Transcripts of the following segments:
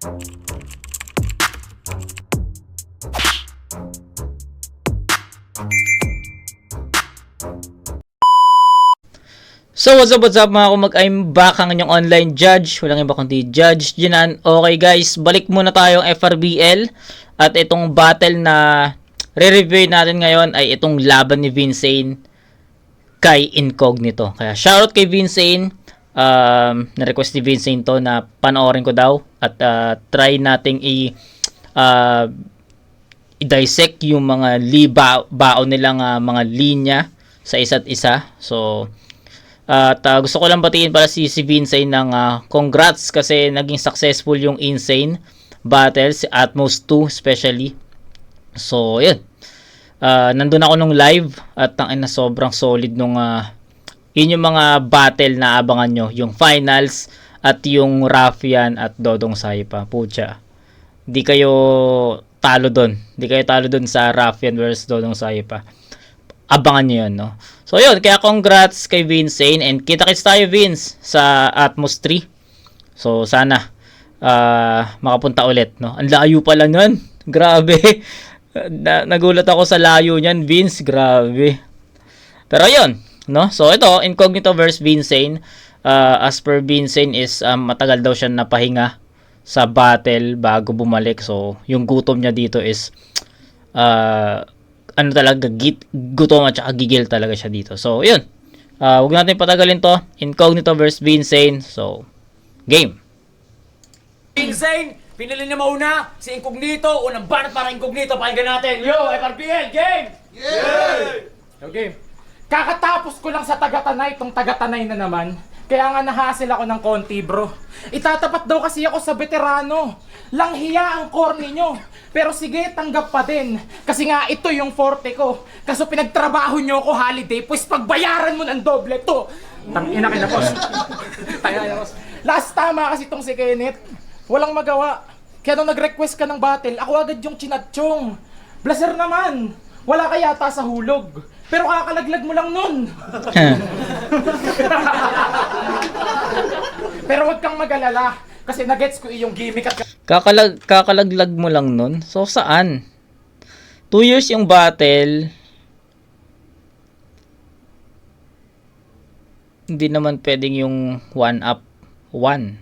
So what's up mga kumag, I'm back, ang inyong online judge. Walang iba kundi Judge Jinan. Okay guys, balik muna tayong FRBL. At itong battle na re-review natin ngayon ay itong laban ni Vincane kay Incognito. Kaya shoutout kay Vincane. Na-request ni Vincane to na panoorin ko daw. At try nating i-dissect yung mga baon nilang mga linya sa isa't isa. So at gusto ko lang batiin pala si Vincane ng congrats kasi naging successful yung Insane battles, Atmos 2 especially. So yun, nandun ako nung live at sobrang solid nung yun yung mga battle na abangan nyo, yung finals at yung Raffian at Dodong Saipa. Pucha, di kayo talo dun sa Raffian versus Dodong Saipa. Abangan nyo yun, no? So yun, kaya congrats kay Vincane, and kita-kits tayo Vince sa Atmos 3. So sana makapunta ulit, no? Ang layo pala nun, grabe. Nagulat ako sa layo niyan, Vince, grabe. Pero yun, no? So ito, Incognito versus Vincane. As per Vincane is matagal daw siya napahinga sa battle bago bumalik. So yung gutom niya dito is talaga, gutom at saka gigil talaga siya dito. So, yun. Huwag natin patagalin to. Incognito versus Vincane. So, game. Vincane, pinili niya mauna. Si Incognito, unang banat para Incognito. Pakinggan natin. Yo, FRPL, game! Yeah! Okay. Kakatapos ko lang sa Tagatanay, itong Tagatanay na naman. Kaya nga nahasil ako ng konti, bro. Itatapat daw kasi ako sa veterano. Langhiya ang corny nyo. Pero sige, tanggap pa din. Kasi nga, ito yung forte ko. Kaso pinagtrabaho nyo ako holiday, pues pagbayaran mo ng doble to. Tangina ka na, boss. Last tama kasi itong si Kenneth. Walang magawa. Kaya nung nag-request ka ng battle, ako agad yung chinatchong. Blazer naman. Wala ka yata sa hulog. Pero kakalaglag mo lang nun. Pero wag kang mag-alala. Kasi nagets ko iyong gimmick at Kakalaglag mo lang nun? So, saan? 2 years yung battle. Hindi naman pwedeng yung 1 up 1.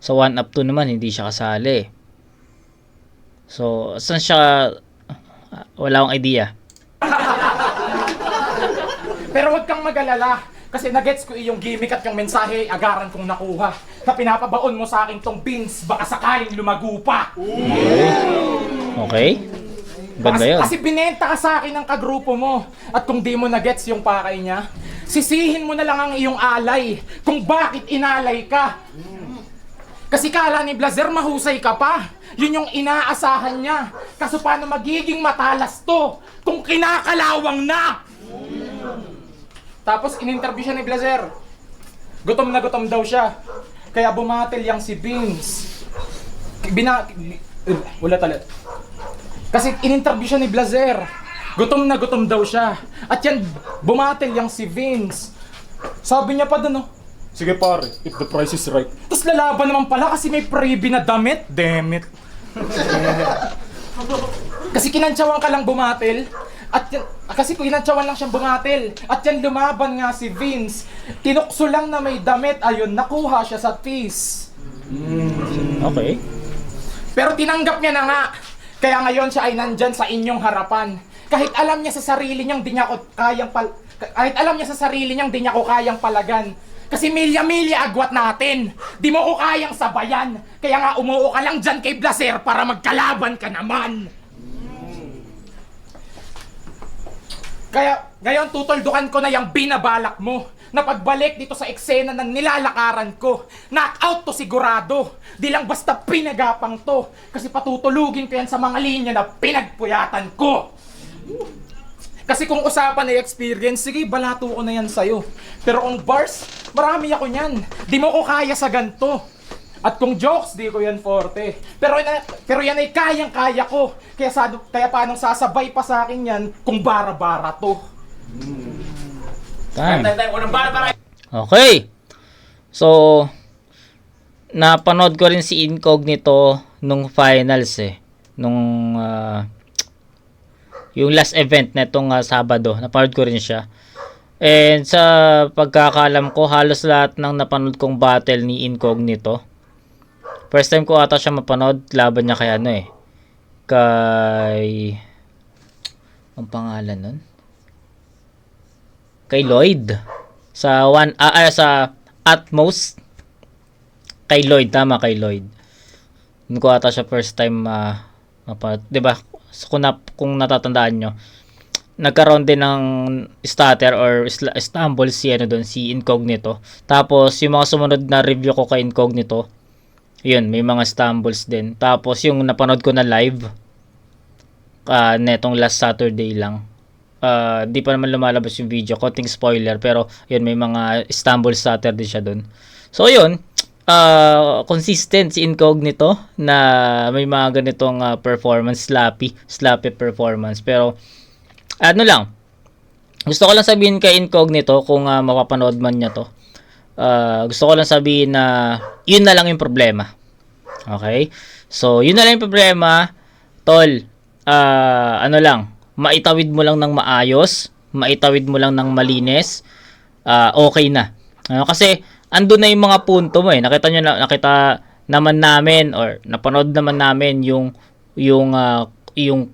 Sa 1 up 2 naman, hindi siya kasali. So, saan siya? Wala akong idea. Pero wag kang mag-alala. Kasi nagets ko iyong gimmick at yung mensahe agaran kong nakuha. Na pinapabaon mo sa akin tong beans, baka sakaling lumago pa. Okay. Ganda yun. Kasi binenta ka sa akin ng kagrupo mo. At kung di mo nagets yung pakay niya, sisihin mo na lang ang iyong alay kung bakit inalay ka. Kasi kala ni Blazer mahusay ka pa. Yun yung inaasahan niya. Kaso paano magiging matalas to kung kinakalawang na? Tapos in-interview siya ni Blazer. Gutom na gutom daw siya. Kaya bumatil yang si Vince. Wala talaga. Kasi in-interview siya ni Blazer. Gutom na gutom daw siya. At yan, bumatil yang si Vince. Sabi niya pa doon, no? Sige pare, if the price is right. Tapos lalaban naman pala kasi may freebie na damit. Damn it. Kasi kinantsawan ka lang bumatil. At yan, kasi kinantsawan lang siyang bumatil. At yan lumaban nga si Vince. Tinukso lang na may damit. Ayun, nakuha siya sa piece. Okay. Pero tinanggap niya na nga. Kaya ngayon siya ay nandyan sa inyong harapan. Kahit alam niya sa sarili niyang di niya ko kayang palagan. Kasi milya-milya agwat natin. Di mo ko kayang sabayan. Kaya nga umuo ka lang dyan kay Blazer para magkalaban ka naman. Kaya ngayon tutuldukan ko na yung binabalak mo na pagbalik dito sa eksena ng nilalakaran ko. Knockout to sigurado. Di lang basta pinagapang to. Kasi patutulugin ko yan sa mga linya na pinagpuyatan ko. Kasi kung usapan ay experience, sige, balato ko na yan sa'yo. Pero kung bars, marami ako niyan. Di mo ko kaya sa ganto. At kung jokes, di ko yan forte. Pero yan ay kayang-kaya ko. Kaya paano sasabay pa sa akin yan kung bara-bara to? Okay. So, napanood ko rin si Incognito nung finals eh. Nung yung last event netong Sabado, napanood ko rin siya. And sa pagkakaalam ko, halos lahat ng napanood kong battle ni Incognito. First time ko ata siya mapanood, laban niya kay ano eh. Kay... ang pangalan nun? Kay Lloyd. Sa sa Atmos. Kay Lloyd, tama, kay Lloyd. Hindi ko ata siya first time mapanood. 'Di ba? Kung natatandaan nyo, nagkaroon din ng stutter or stumble si ano doon, si Incognito. Tapos yung mga sumunod na review ko kay Incognito, yun, may mga stumbles din. Tapos yung napanood ko na live netong last Saturday lang. Di pa naman lumalabas yung video, konting spoiler, pero yun, may mga stumble stutter din siya doon. So yun, consistent si Incognito na may mga ganitong performance, sloppy performance. Pero ano lang, gusto ko lang sabihin kay Incognito, kung mapapanood man niya to, gusto ko lang sabihin na yun na lang yung problema. Okay? So yun na lang yung problema, tol. Ano lang, maitawid mo lang ng maayos, maitawid mo lang ng malinis, okay na. Kasi andun na yung mga punto mo eh. Nakita naman namin or napanood naman namin yung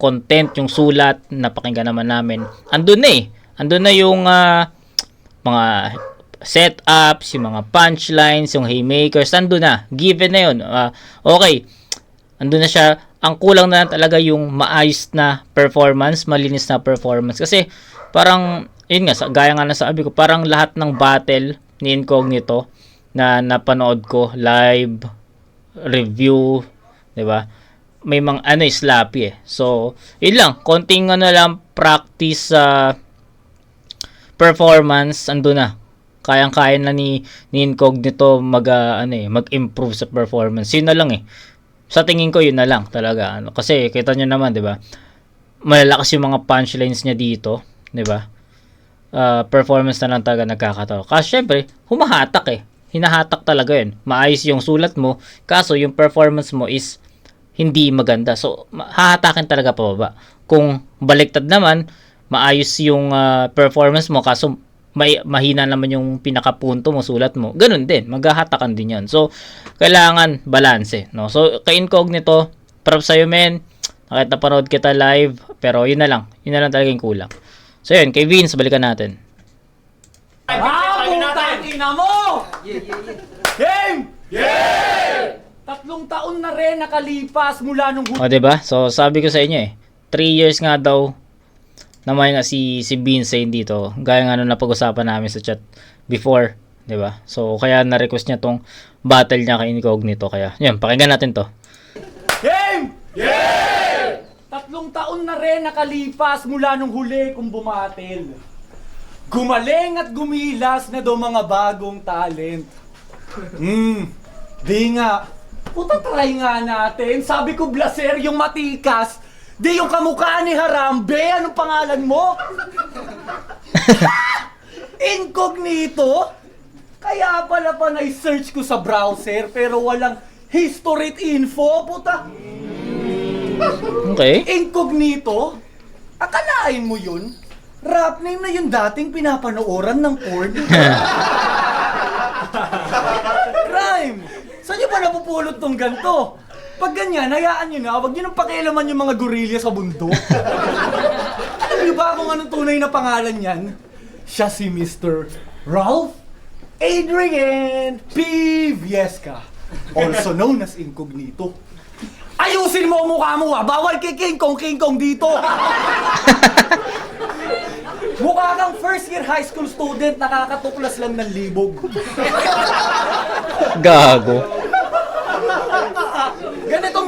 content, yung sulat, napakinggan naman namin. Andun na eh. Andun na yung mga setups, yung mga punchlines, yung haymakers, andun na. Given na yun. Okay. Andun na siya. Ang kulang na talaga yung maayos na performance, malinis na performance. Kasi parang, yun nga, gaya nga na sabi ko, parang lahat ng battle ni Incognito na napanood ko, live, review, 'di ba? May mga sloppy eh. So, yun lang, konting lang practice performance, ando na. Kayang-kaya na ni Incognito mag-improve sa performance. Yun na lang eh. Sa tingin ko yun na lang talaga. Kasi kita nyo naman, 'di ba? Malalakas yung mga punchlines niya dito, 'di ba? Performance na lang talaga nagkakatawa. Kasi syempre, humahatak eh. Hinahatak talaga yun. Maayos yung sulat mo, kaso yung performance mo is hindi maganda. So, hahatakin talaga pababa. Kung baliktad naman, maayos yung performance mo, kaso mahina naman yung pinakapunto mo, sulat mo. Ganun din, maghahatakan din yan. So, kailangan balance, no? So, kay Incognito, props sa'yo, men. Nakita panood kita live, pero yun na lang talaga yung kulang. So yun, kay Vince, balikan natin. Putang ina mo! Game! Yeah! 3 taon na rin nakalipas mula nung... O, diba? So, sabi ko sa inyo 3 years nga daw naman nga si Vince dito. Gaya nga nung napag-usapan namin sa chat before, diba? So, kaya na-request niya tong battle niya kay Incognito. Kaya, yun, pakinggan natin to. Game! Yeah! 3 taon na rin nakalipas mula nung huli kong bumatil. Gumaling at gumilas na daw mga bagong talent. Di nga. Puta, try nga natin. Sabi ko, Blaser, yung matikas. Di yung kamukha ni Harambe. Anong pangalan mo? Incognito? Kaya pala pa na-search ko sa browser pero walang history info. Puta. Okay. Incognito? Akalain mo yun? Rap name na yung dating pinapanooran ng porn. Rhyme! Saan nyo ba napupulot tong ganito? Pag ganyan, hayaan nyo na, huwag nyo nang pakialaman yung mga gorilya sa bundok. Alam nyo ba kung anong tunay na pangalan yan? Siya si Mr. Ralph Adrian P. Viesca, also known as Incognito. Ayusin mo ang mukha mo bawal kay King Kong dito! Mukha kang first year high school student, nakakatuklas lang ng libog. Gago.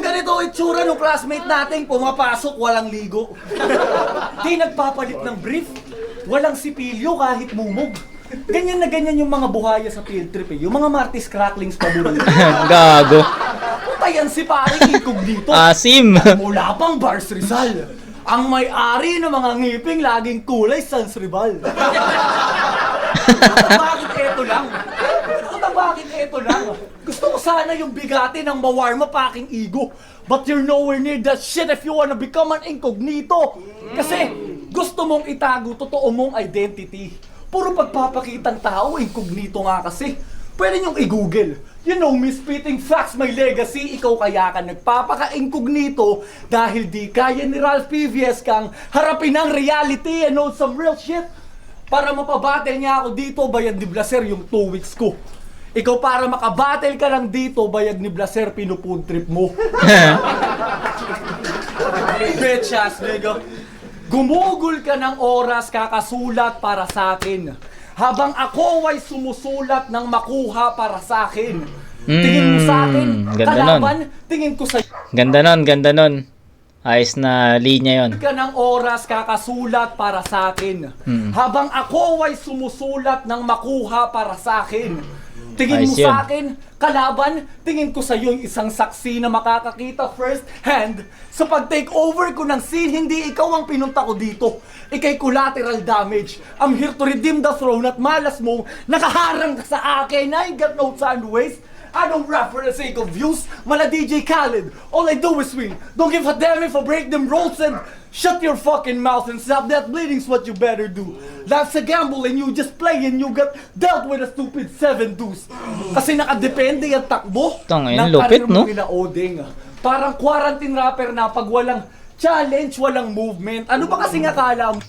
Ganito itsura ng classmate natin, pumapasok, walang ligo. Di nagpapalit ng brief, walang sipilyo kahit mumog. Ganyan na ganyan yung mga buhaya sa field trip eh. Yung mga Martis Cracklings pabulong. Gago. Putayan si paring Incognito. Asim. Mula pang Bars Rizal. Ang may-ari ng mga ngiping laging kulay Sans Rival. Bakit eto lang? Bakit eto lang? Gusto Gusto ko sana yung bigati ng mawarma pa aking ego. But you're nowhere near that shit if you wanna become an incognito. Kasi gusto mong itago totoo mong identity. Puro pagpapakitang tao, incognito nga kasi. Pwede niyong i-google. You know me, spitting facts, my legacy. Ikaw kaya ka nagpapaka-incognito dahil di kaya ni Ralph PVS kang harapin ang reality and know some real shit. Para mapabattle niya ako dito, bayad ni Blaser yung 2 weeks ko. Ikaw para makabattle ka lang dito, bayad ni Blaser, pinupoon trip mo. Bitch ass nigga. Gumugol ka ng oras kakasulat para sa akin. Habang ako ay sumusulat ng makuha para sa akin. Tingin mo sa akin, ganda kalaban, tingin ko sa Ganda nun. Ayos na linya yon. ka ng oras kakasulat para sa akin. Habang ako ay sumusulat ng makuha para sa akin. Tingin mo Ayos yun. sa akin, kalaban, tingin ko sa iyo yung isang saksi na makakakita first hand sa pag-take over ko ng scene. Hindi ikaw ang pinunta ko dito. Ika'y collateral damage. I'm here to redeem the throne at malas mo, nakaharang ka sa akin. I ain't got no time to waste. I don't rap for the sake of views. Mala DJ Khaled, all I do is win. Don't give a damn if I break them rules and shut your fucking mouth and stop that bleeding's what you better do. Life's a gamble and you just play and you got dealt with a stupid 7 deuce. Kasi nakadepende yung takbo Tangina, ng lupit, karir mo no? kina Oding. Parang quarantine rapper na pag walang challenge, walang movement. Ano ba kasi akala mo?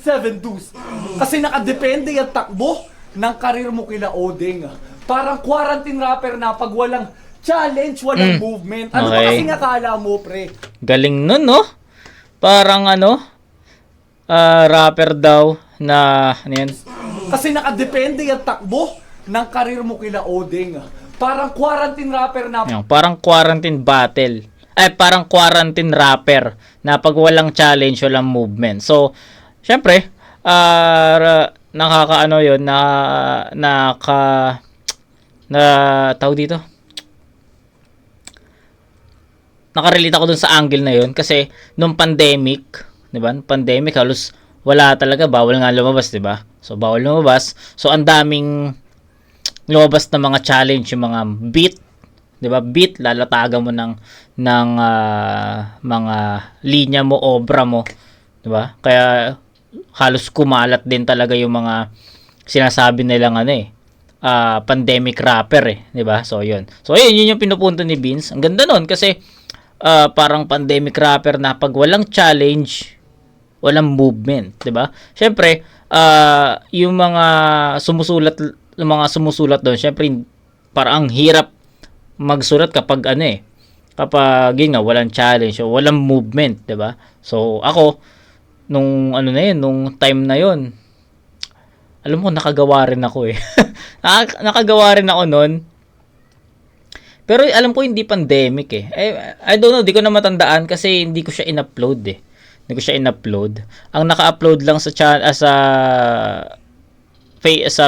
7 deuce. Kasi nakadepende yung takbo ng karir mo kila Oding. Parang quarantine rapper na pag walang challenge, walang movement. Ano ba Okay. kasi akala mo, pre? Galing nun, no? Parang rapper daw na, ano yan? Kasi nakadepende yung takbo ng karir mo kila Oding. Parang quarantine rapper na Yung, parang quarantine battle. Parang quarantine rapper na pag walang challenge, walang movement. So, syempre, nakakaano yun, tawag dito. Nakarelate ako dun sa angle na yun kasi nung pandemic, 'di ba? Pandemic halos wala talaga, bawal nga lumabas, 'di ba? So bawal lumabas. So ang daming lumabas na mga challenge, yung mga beat, 'di ba? Beat lalatagan mo ng mga linya mo, obra mo, 'di ba? Kaya halos kumalat din talaga yung mga sinasabi nilang pandemic rapper 'di ba? So 'yun. So yun yung pinupunto ni Vince. Ang ganda nun kasi parang pandemic rapper na pag walang challenge, walang movement, 'di ba? Syempre, yung mga sumusulat doon, syempre parang ang hirap magsulat kapag kapag yun nga, walang challenge o walang movement, 'di ba? So ako nung nung time na 'yon, alam mo, nakagawa rin ako nakagawa rin ako noon. Pero alam ko hindi pandemic I don't know, di ko na matandaan kasi hindi ko siya in-upload Hindi ko siya in-upload. Ang naka-upload lang sa sa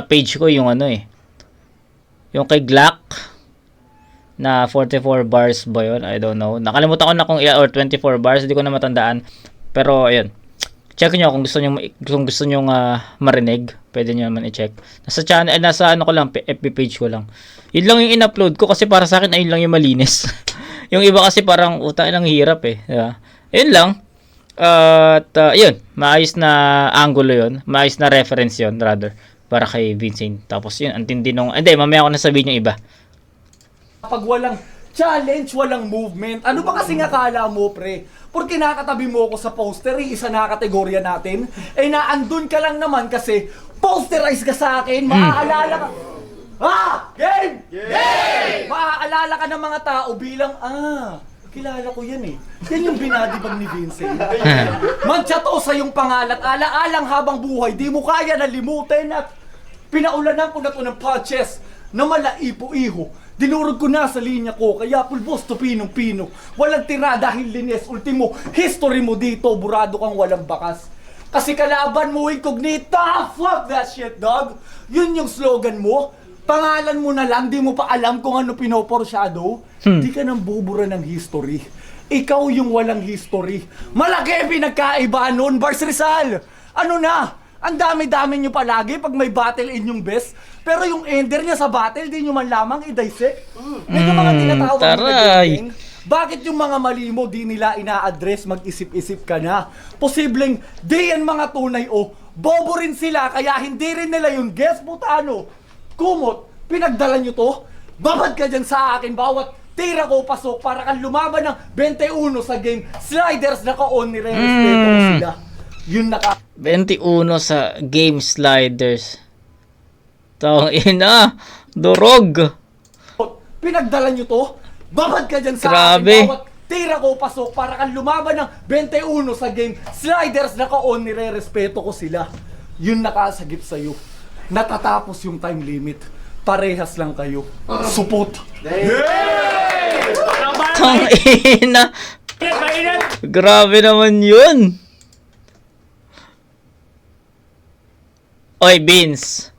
page ko yung yung kay Glock na 44 bars ba yun? I don't know. Nakalimutan ko na kung or 24 bars, hindi ko na matandaan. Pero ayun. Check nyo kung gusto niyo marinig, pwede niyo naman i-check. Nasa channel, nasa ko lang, FB page ko lang. Yun lang yung in-upload ko kasi para sa akin ayun lang yung malinis. Yung iba kasi parang utang lang hirap diba? Ayun lang. At yun, maayos na angulo yun, maayos na reference yun rather para kay Vincent. Tapos yun, antindi nung, hindi, mamaya ko na sabihin yung iba. pag walang challenge, walang movement. Ano ba kasi akala mo, pre? Porque nakatabi mo ako sa poster, isa na kategorya natin, naandun ka lang naman kasi posterize ka sa akin, maaalala ka. Game! Game! Maaalala ka ng mga tao bilang, kilala ko yan Yan yung binadibag ni Vincent. Magtsato sa yung pangalat, alaalang habang buhay, di mo kaya nalimutin at pinaulanan ko na to ng punches na malaipo-iho. Dinurog ko na sa linya ko, kaya pulbos to pinong-pino. Walang tira dahil linis, ultimo, history mo dito, burado kang walang bakas. Kasi kalaban mo incognita, fuck that shit, dog. Yun yung slogan mo. Pangalan mo na lang, di mo pa alam kung ano pinoporsyado. Di ka nang bubura ng history. Ikaw yung walang history. Malaki pinagkaiba nun, Bars Rizal. Ano na? Ang dami-dami nyo palagi pag may battle in yung best. Pero yung ender niya sa battle, di nyo man lamang i-dissect. May mga tinatawag na taray. ganyan. Bakit yung mga mali mo di nila ina-address, mag-isip-isip ka na? Posibleng di yan mga tunay o bobo rin sila kaya hindi rin nila yung guess putano. Kumot, pinagdala nyo to? Babad ka dyan sa akin bawat tira ko pasok para kang lumaban ng 21 sa game. Sliders naka-on, nire-respeto ko sila. Yun 21 sa game sliders. Tawang ina, durog. Pinagdala nyo to? Babad ka dyan sa Grabe. akin bawat tira ko pasok para kang lumaban ng 21 sa game. Sliders naka-on, nire-respeto ko sila. Yun nakasagip sa'yo. Natatapos yung time limit. Parehas lang kayo. Supot. Tawang ina. Mainit! Grabe naman yun. Oy, Vince.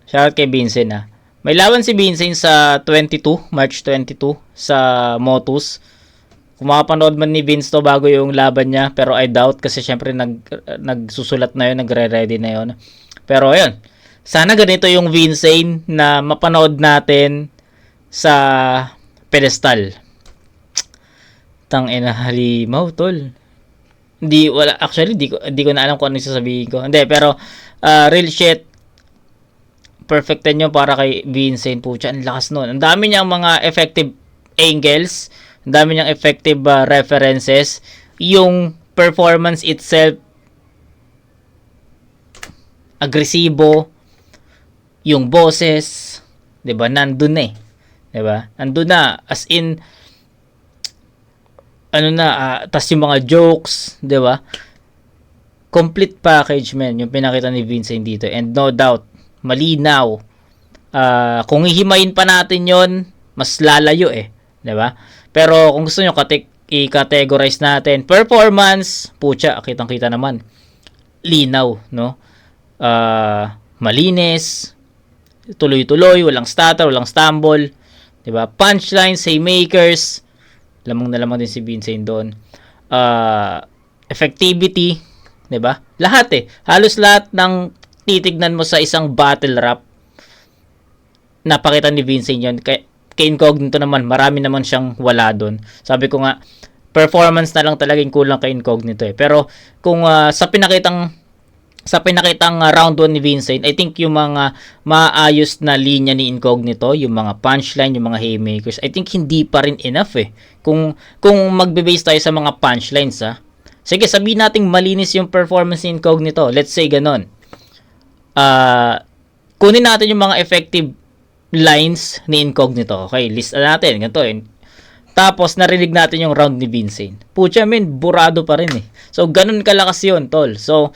Shoutout kay Vincent ah. May laban si Vincent sa 22, March 22 sa Motus. Kung makapanood man ni Vince to bago yung laban niya, pero I doubt kasi syempre nagsusulat na yun, nagre-ready na yun. Pero ayun, sana ganito yung Vincent na mapanood natin sa pedestal. Ina halimaw, tol. Actually, di ko na alam kung ano yung sasabihin ko. Hindi, pero real shit, perfect 10 yun para kay Vincent. Pucha, ang lakas nun. Ang dami niyang mga effective angles, ang dami niyang effective references. Yung performance itself, agresibo. Yung boses, 'di ba? Nandun eh. 'Di ba? Nandun na as in tas yung mga jokes, 'di ba? Complete package man yung pinakita ni Vincent dito, and no doubt malinaw. Kung hihimayin pa natin 'yon, mas lalayo eh, 'di ba? Pero kung gusto niyo i-categorize natin performance, pucha, kitang-kita naman. Linaw, no? Malinis, tuloy-tuloy, walang stutter, walang stumble, 'di ba? Punchlines, haymakers, lamang na lamang din si Vincent doon. Effectivity, 'di ba? Lahat eh. Halos lahat ng titignan mo sa isang battle rap, napakita ni Vincent 'yon. Kay Incognito naman, marami naman siyang wala doon. Sabi ko nga, performance na lang talagang kulang kay Incognito eh. Pero kung sa pinakitang round 1 ni Vincent, I think yung mga maayos na linya ni Incognito, yung mga punchline, yung mga haymakers, I think hindi pa rin enough eh. Kung magbe-base tayo sa mga punchlines ha. Sige, sabihin nating malinis yung performance ni Incognito. Let's say ganon. Kunin natin yung mga effective lines ni Incognito. Okay, list natin. Ganito eh. Tapos, narinig natin yung round ni Vincent. Pucha, burado pa rin eh. So, ganun kalakas yun, tol. So,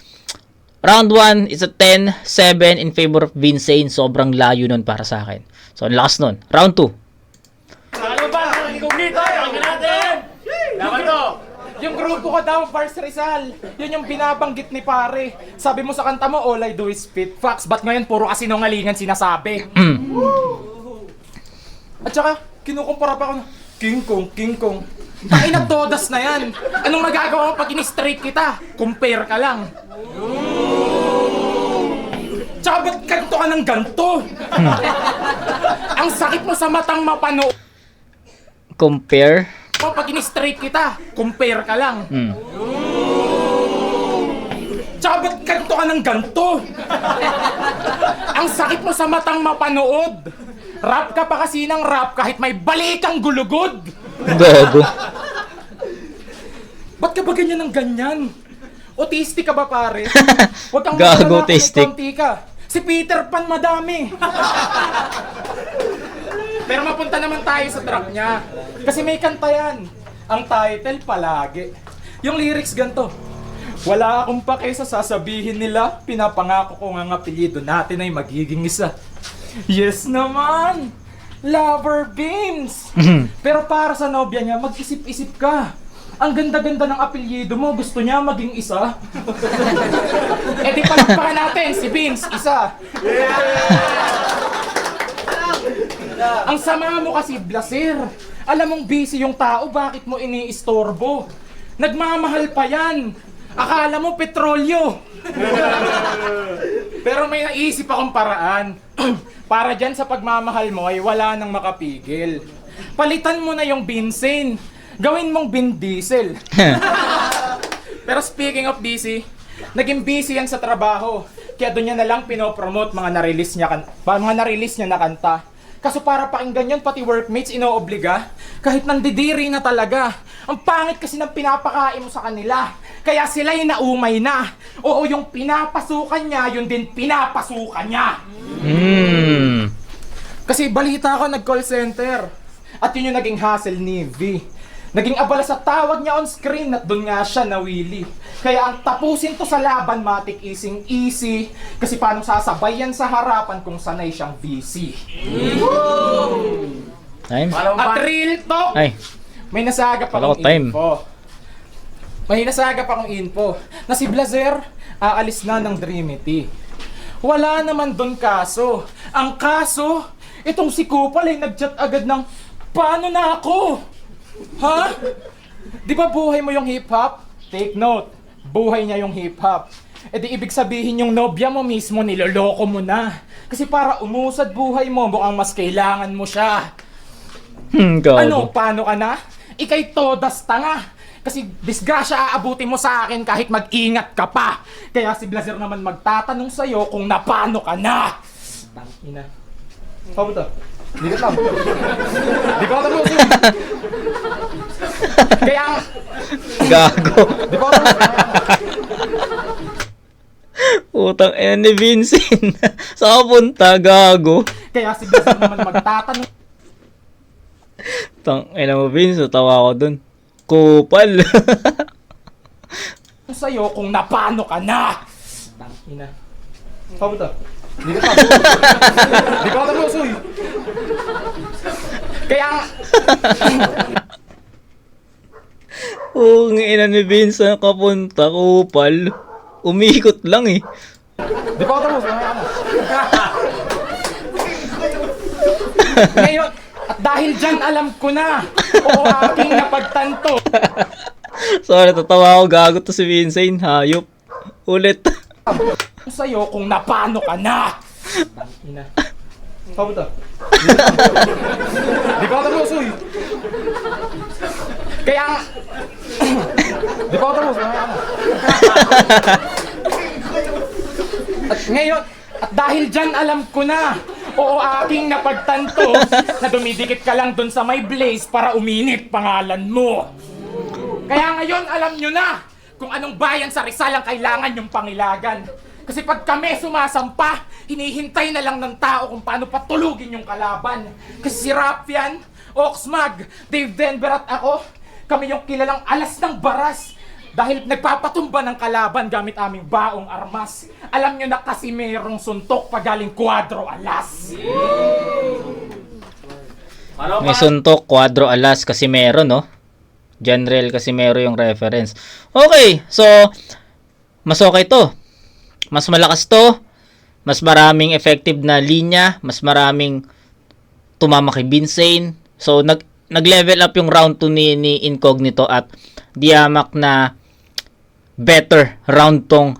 round 1 is a 10-7 in favor of Vincent. Sobrang layo nun para sa akin. So, ang lakas nun. Round 2. Ano ba? Incognito! Pakinggan natin! Laban to! Yung grupo ko daw, Pars Rizal. Yun yung binabanggit ni pare. Sabi mo sa kanta mo, all I do is spit facts. Ba't ngayon puro kasinungalingan sinasabi? At saka, kinukumpara pa ako na, King Kong. Tainag todas na yan. Anong magagawa mo pag in-straight kita? Compare ka lang. Tsaka ba't ganito ka ng ganito? Ang sakit mo sa matang mapano. Compare. Pag in-straight kita, compare ka lang. Tsaka ba't ganito ka ng ganito? Ang sakit mo sa matang mapanood. Rap ka pa kasi ng rap kahit may balikang gulugod. Gago. Ba't ka ba ganyan ng ganyan? Autistic ka ba pare? Huwag kang Gago, magalala kung may autistic. konti ka. Si Peter Pan madami. Pero mapunta naman tayo sa track niya. Kasi may kanta yan. Ang title palagi. Yung lyrics ganito. Wala akong pake sa sasabihin nila. Pinapangako ko nga ang apelyido natin ay magiging isa. Yes naman! Lover Beans! Pero para sa nobya niya, mag-isip-isip ka. Ang ganda-ganda ng apelyido mo, gusto niya maging isa? E di palagpakan natin, si Beans, isa. Ang sama mo kasi, Blaser. Alam mong busy yung tao, bakit mo iniistorbo? Nagmamahal pa yan. Akala mo petrolyo. Pero may naisip akong paraan. Para dyan sa pagmamahal mo ay wala nang makapigil. Palitan mo na yung Vincent. Gawin mong Vin Diesel. Pero speaking of busy, naging busy yan sa trabaho. Kaya doon niya na lang pinopromote mga na-release niya na kanta. Kaso para pakinggan yun, pati workmates inoobliga. Kahit nandidiri na talaga. Ang pangit kasi ng pinapakain mo sa kanila. Kaya sila'y naumay na. Oo, yung pinapasukan niya, yun din pinapasukan niya. Kasi balita ko nag-call center. At yun yung naging hassle ni V. Naging abala sa tawag niya on screen at doon nga siya nawili. Kaya ang tapusin to sa laban, matik easy. Kasi paano sasabay yan sa harapan kung sanay siyang VC. Time? At real talk, Ay, may nasaga pa Wala akong ko time. info. May nasaga pa akong info na si Blazer aalis na ng Dreamity. Wala naman doon kaso. Ang kaso, itong si Kupal ay nag-chat agad ng, paano na ako? Ha? Di ba buhay mo yung hip-hop? Take note, buhay niya yung hip-hop. E di ibig sabihin yung nobya mo mismo niloloko mo na. Kasi para umusad buhay mo, mukhang mas kailangan mo siya. gago. Ano, paano ka na? Ika'y todas tanga. Kasi disgrasya aabutin mo sa akin kahit mag-ingat ka pa. Kaya si Blazer naman magtatanong sa'yo kung napano ka na. Tangina. Paano to? Hindi ka tam. Di ko tapos yun. Kaya... Gago. Di ko tapos. Utang ina ni Vincent. Saan ka punta, gago? Kaya si Blazer naman magtatanong Tang ina mo, Vince. Tawa ko dun. Kupal. sa'yo kung napano ka na. Tangina. Paano to? Hindi ka tam. Di ko tapos yun. Kaya... Oo, ina ni Vince. Saan ka punta, kupal? Umikot lang eh. Di pa ako tapos, mamaya ka na. Ngayon, at dahil dyan alam ko na, o aking napagtanto. Sorry, tatawa ako. Gago to si Vincent. Hayop. Ulit. Sa'yo kung napano ka na. Tangina. Paano to? Di pa ako tapos, uy. Kaya... Di pa ako tapos, mamaya ka na. At ngayon, at dahil dyan alam ko na, o aking napagtanto, na dumidikit ka lang dun sa may blaze para uminit pangalan mo. Kaya ngayon alam nyo na kung anong bayan sa Rizal ang kailangan yung pangilagan. Kasi pag kami sumasampa, hinihintay na lang ng tao kung paano patulugin yung kalaban. Kasi si Rapian, Oxmag, Dave Denver at ako, kami yung kilalang alas ng baras. Dahil nagpapatumba ng kalaban gamit aming baong armas. Alam nyo na kasi mayroong suntok pagaling Cuadro Alas. May suntok, Cuadro Alas, Casimero, no? General Casimero yung reference. Okay, so, mas okay to. Mas malakas to. Mas maraming effective na linya. Mas maraming tumama kay Vincent. So, nag-level up yung round 2 ni Incognito at Diamak na better round 2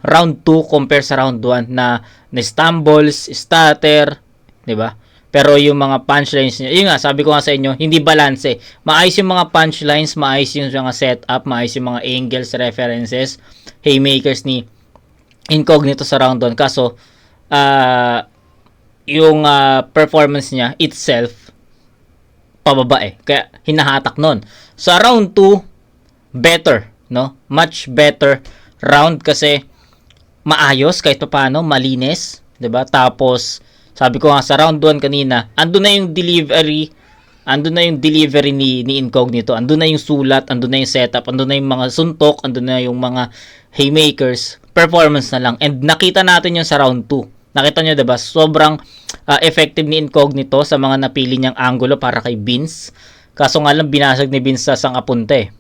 compare sa round 1 na stumbles, stutter, 'di ba? Pero yung mga punchlines niya, yun nga, sabi ko nga sa inyo, hindi balance. Maayos yung mga punchlines, maayos yung mga setup, maayos yung mga angles, references, haymakers ni Incognito sa round 1. Kaso, yung performance niya itself, pababa eh. Kaya, hinahatak nun. Sa round 2, better, no? Much better round kasi maayos kahit paano, malinis, 'di ba? Tapos sabi ko nga sa round 1 kanina, andun na yung delivery ni Incognito, andun na yung sulat, andun na yung setup, andun na yung mga suntok, andun na yung mga haymakers, performance na lang. And nakita natin yun sa round 2. Nakita nyo, 'di ba? Sobrang effective ni Incognito sa mga napili niyang angulo para kay Vince. Kaso nga lang binasag ni Vince sa sangapunta eh.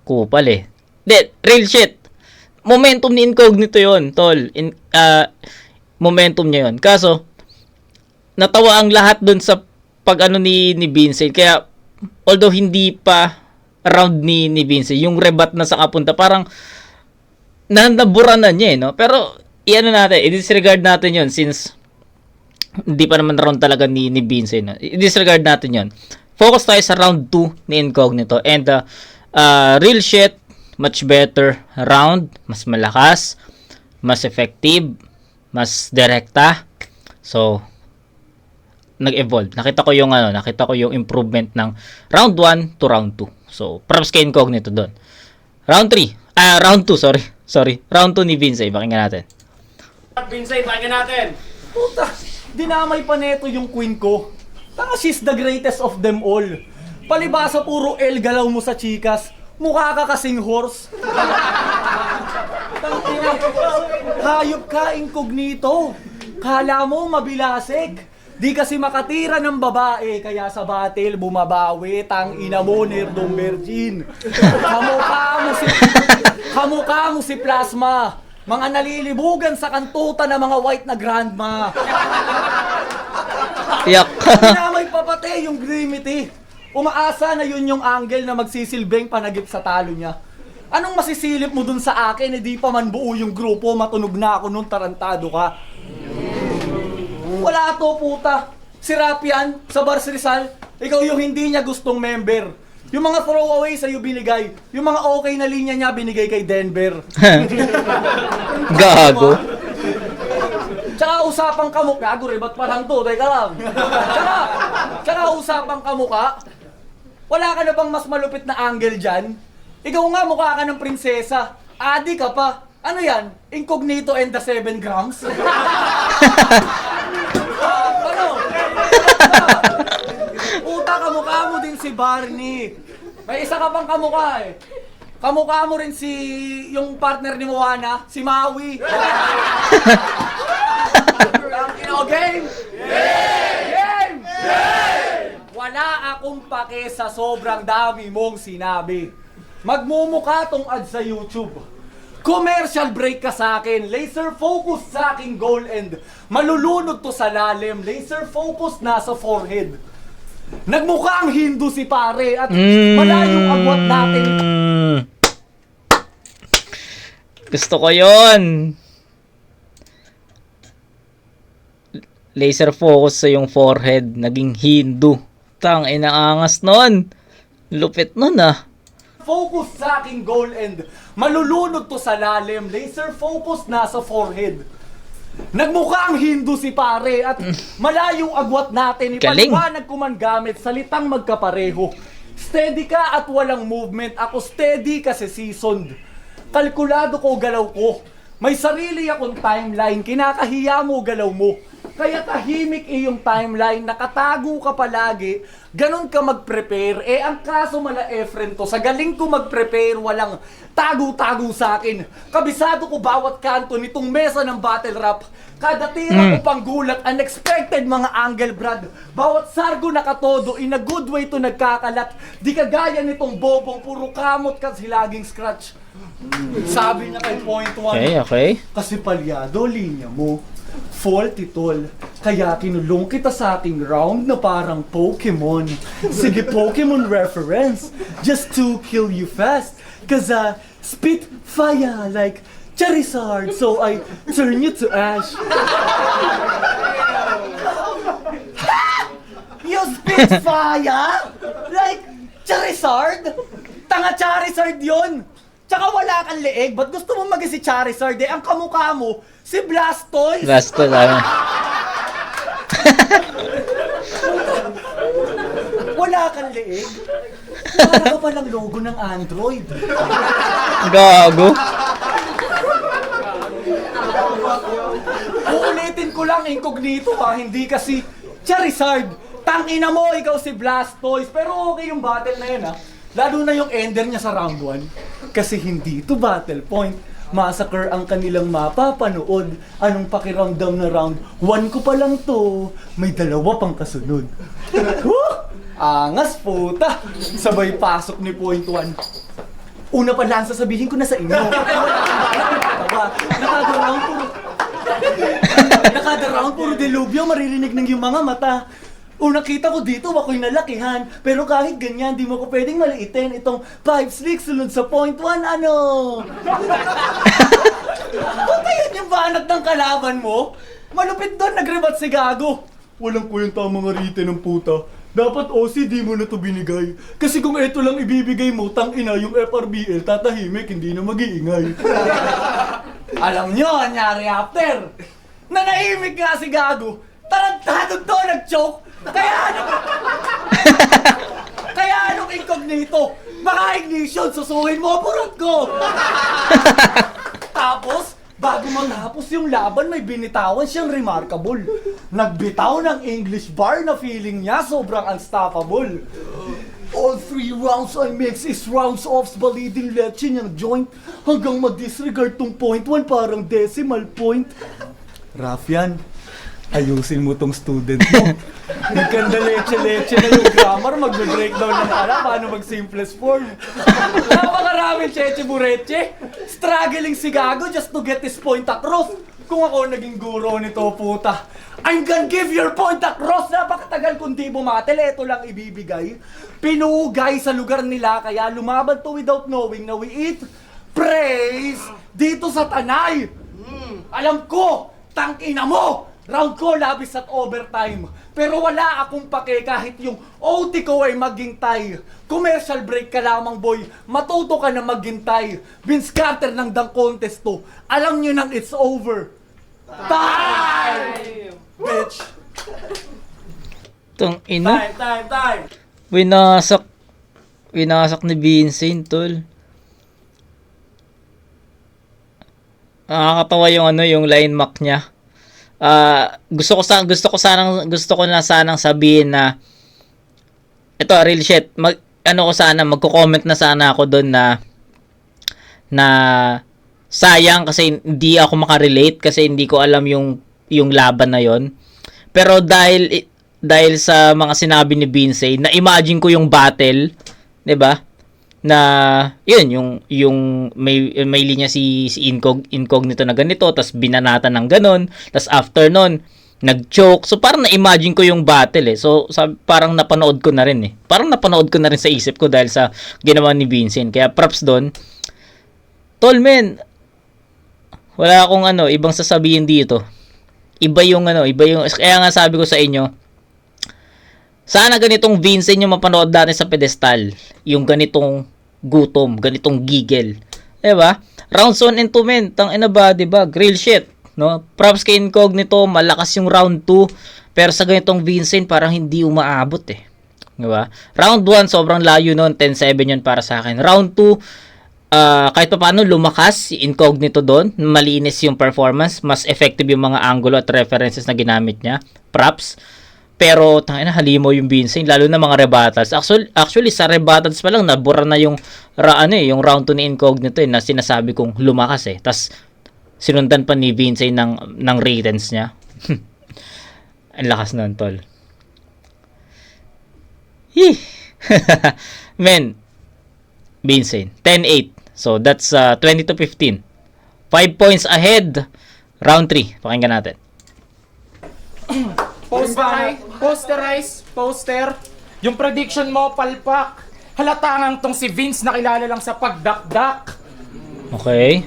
Kupal eh. Real shit. Momentum ni Incognito yon, tol. Momentum niya yon. Kaso, natawa ang lahat dun sa pag-ano ni Vincent. Kaya, although hindi pa round ni Vincent, yung rebat na sa kapunta, parang nabura na niya no? Pero, iano natin, i-disregard natin yon since hindi pa naman round talaga ni Vince, no? I-disregard natin yon. Focus tayo sa round 2 ni Incognito. And, real shit, much better round, mas malakas, mas effective, mas direkta. So, nag-evolve. Nakita ko yung improvement ng round 1 to round 2. So, props kay Incognito doon. Round 2, sorry. Round 2 ni Vince, pakinggan natin. Vincent, pakinggan natin. Puta, dinamay pa neto yung queen ko. Tanga, she's the greatest of them all. Palibasa puro L galaw mo sa chikas. Mukha ka kasing horse. Tangina, hayop ka, Incognito. Kala mo mabilasik. Di kasi makatira ng babae, kaya sa battle bumabawi, tang ina mo, nerdong virgin. Kamukha mo si Plasma. Mga nalilibugan sa kantuta ng mga white na grandma. Yak. Dinamay pa pati yung Grimity. Umaasa na yun yung angle na magsisilbing panagip sa talo niya. Anong masisilip mo dun sa akin? Di pa man buo yung grupo, matunog na ako nung tarantado ka. Wala to, puta. Si Rapian, sa Bars Rizal, ikaw yung hindi niya gustong member. Yung mga throwaway sa'yo binigay. Yung mga okay na linya niya binigay kay Denver. Gago. Tsaka usapang kamukha, gago, ba't parang to? Teka lang. Tsaka usapang kamukha, wala ka na bang mas malupit na angle dyan? Ikaw nga mukha ka ng prinsesa. Adi ka pa. Ano yan? Incognito and the 7 grams? Ano? Puta, kamukha mo din si Barney. May isa ka pang kamukha eh. Kamukha mo rin si yung partner ni Moana, si Maui. Game? Game! Wala akong pake sa sobrang dami mong sinabi. Magmumukha tong ad sa YouTube. Commercial break ka sa akin, laser focus sa aking goal and malulunod to sa lalim, laser focus nasa forehead. Nagmukha ang Hindu si pare at malayong agwat natin. Gusto ko yon. Laser focus sa yung forehead, naging Hindu. Tang inaangas nun. Lupit nun ah. Focus sa aking goal and malulunod to sa lalim, laser focus nasa forehead. Nagmukha ang Hindu si pare at malayong agwat natin. Galing. Ipaliwanag ko man gamit, salitang magkapareho. Steady ka at walang movement. Ako steady kasi seasoned. Kalkulado ko galaw ko. May sarili akong timeline. Kinakahiya mo galaw mo. Kaya tahimik iyong timeline, nakatago ka palagi, ganun ka mag-prepare. Eh ang kaso mala Efren to, sa galing ko mag-prepare, walang tago-tago sa akin. Kabisado ko bawat kanto nitong mesa ng battle rap. Kada tira ko pang gulat, unexpected mga angle brad. Bawat sargo nakatodo, in a good way to nagkakalat. Di kagaya nitong bobong, puro kamot kasi laging scratch. Sabi niya kay point 1. Okay. Kasi palyado, linya mo. Faulty tol. Kaya kinulong kita sa ating round na parang Pokemon. Sige, Pokemon reference. Just to kill you fast. Cause spit fire like Charizard. So I turn you to ash. You spit fire? Like Charizard? Tanga Charizard yon. Tsaka wala kang leeg, ba't gusto mo maging si Charizard eh? Ang kamukha mo, si Blastoise! Blastoise, ano? Wala kang leeg? Para ka palang logo ng Android. Gago. Uulitin ko lang, Incognito ha, hindi kasi Charizard. Tangina mo, ikaw si Blastoise. Pero okay yung battle na yun ha. Lalo na yung ender niya sa round 1. Kasi hindi to battle point. Massacre ang kanilang mapapanood. Anong pakiramdam na round 1 ko pa lang to. May dalawa pang kasunod. Angas puta. Sabay pasok ni point 1. Una pa lang sasabihin ko na sa inyo. Nakada round puro delubyo. Maririnig ng yung mga mata. Unang kita ko dito, ako'y nalakihan. Pero kahit ganyan, di mo ko pwedeng maliitin itong 5-6 sunod sa point 1, ano? Kung yun yung banat ng kalaban mo, malupit doon, nagrebat si Gago. Walang kwenta mga rite ng puta. Dapat OC di mo na to binigay. Kasi kung ito lang ibibigay mo, tangina yung FRBL, tatahimik, hindi na mag-iingay. Alam nyo, anyari after. Nanahimik nga si Gago. Tarantado to, nag-choke. Kaya anong incognito? Baka ignition, susuhin mo, purot ko. Tapos, bago matapos yung laban, may binitawan siyang remarkable. Nagbitaw ng English bar na feeling niya sobrang unstoppable. All 3 rounds I mix is rounds offs baliding leche niyang joint hanggang mag-disregard tong point 1 parang decimal point. Rafyan, ayusin mo tong student mo. Nagkanda leche-leche na yung grammar, magbe-breakdown na pala paano mag-simplest form. Napakaraming cheche bureche. Struggling si Gago just to get his point across. Kung ako naging guro nito, puta, I'm gonna give your point across. Napakatagal kung di bumatel, eto lang ibibigay. Pinugay sa lugar nila, kaya lumaban to without knowing na we eat praise dito sa Tanay. Alam ko, tangina mo! Round ko labis at overtime. Pero wala akong pake kahit yung OT ko ay maghintay. Commercial break ka lamang boy, matuto ka na maghintay. Vince Carter ng dunk contest to, alam nyo nang it's over. Time! Bitch! Tong ina. Time! Winasak ni Vincent, tol. Nakakatawa yung yung line mark niya. Gusto ko na sanang sabihin na ito, real shit. Magko-comment na sana ako doon na sayang kasi hindi ako makarelate kasi hindi ko alam yung laban na yon. Pero dahil sa mga sinabi ni Vincent, na-imagine ko yung battle, 'di ba? Na yun yung may linya si Incognito na ganito, tas binanatan ng ganon, tas after nun nag-choke. So parang na-imagine ko yung battle so parang napanood ko na rin sa isip ko dahil sa ginawa ni Vincent. Kaya props doon. Tol men, wala akong ibang sasabihin dito. Iba yung kaya nga sabi ko sa inyo, sana ganitong Vincent yung mapanood natin sa pedestal. Yung ganitong gutom, ganitong gigil. Diba? Rounds 1 and 2 men. Tangina ba, diba? Real shit. No? Props kay Incognito, malakas yung round 2. Pero sa ganitong Vincent, parang hindi umaabot Diba? Round 1, sobrang layo nun. 10-7 yun para sa akin. Round 2, kahit pa paano lumakas si Incognito doon. Malinis yung performance. Mas effective yung mga angulo at references na ginamit niya. Props. Pero tangina halimo yung Vincent lalo na mga rebuttals. Actually sa rebuttals pa lang nabura na yung round 2 ni Incognito na sinasabi kong lumakas Tas sinundan pa ni Vincent ng ratings niya. Ang lakas nun, tol. Men, Vincent 10-8. So that's 20-15. 5 points ahead. Round 3. Pakinggan natin. Poster. Yung prediction mo, palpak. Halatangang tong si Vince na kilala lang sa pagdakdak. Okay.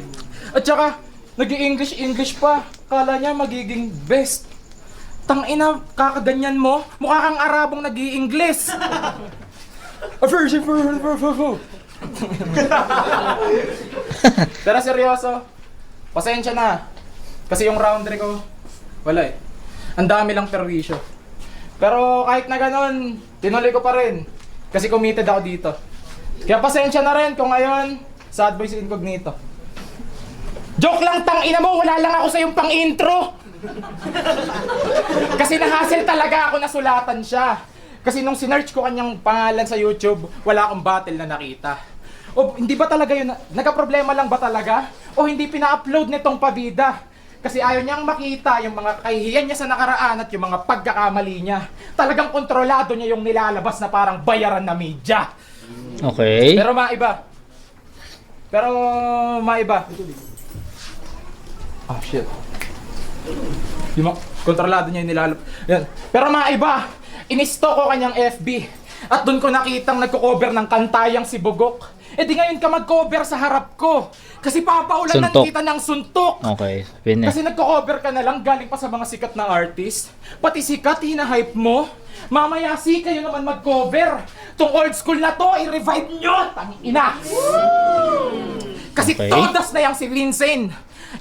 At saka, nag-i-English pa. Kala niya magiging best. Tangina, kakaganyan mo. Mukha kang Arabong nag-i-English. Pero seryoso, pasensya na. Kasi yung round 3 ko, wala ang dami lang perwisyo. Pero kahit na ganun, tinuloy ko pa rin. Kasi committed ako dito. Kaya pasensya na rin kung ngayon, sad boy si Incognito. Joke lang, tangina mo, wala lang ako sa yung pang-intro. Kasi nahassle talaga ako na sulatan siya. Kasi nung sinearch ko kanyang pangalan sa YouTube, wala akong battle na nakita. O hindi ba talaga yun, nagka-problema lang ba talaga? O hindi pina-upload nitong pabida? Kasi ayaw niyang makita yung mga kahihiyan niya sa nakaraan at yung mga pagkakamali niya. Talagang kontrolado niya yung nilalabas na parang bayaran na media. Okay. Pero maiba. Ah, shit. Kontrolado niya yung nilalap. Yan. Pero mga iba, inisto ko kanyang FB. At doon ko nakitang nagko-cover ng kantayang si Bugok. Eh di ngayon ka mag-cover sa harap ko. Kasi papaulanan Suntok. kita ng suntok. Okay, Vin eh. Kasi nagko-cover ka na lang galing pa sa mga sikat na artist. Pati sikat, hinahype mo. Mamaya si kayo naman mag-cover. Tong old school na to, i-revive nyo! Tangina! Kasi Okay. todas na yang si Linsen.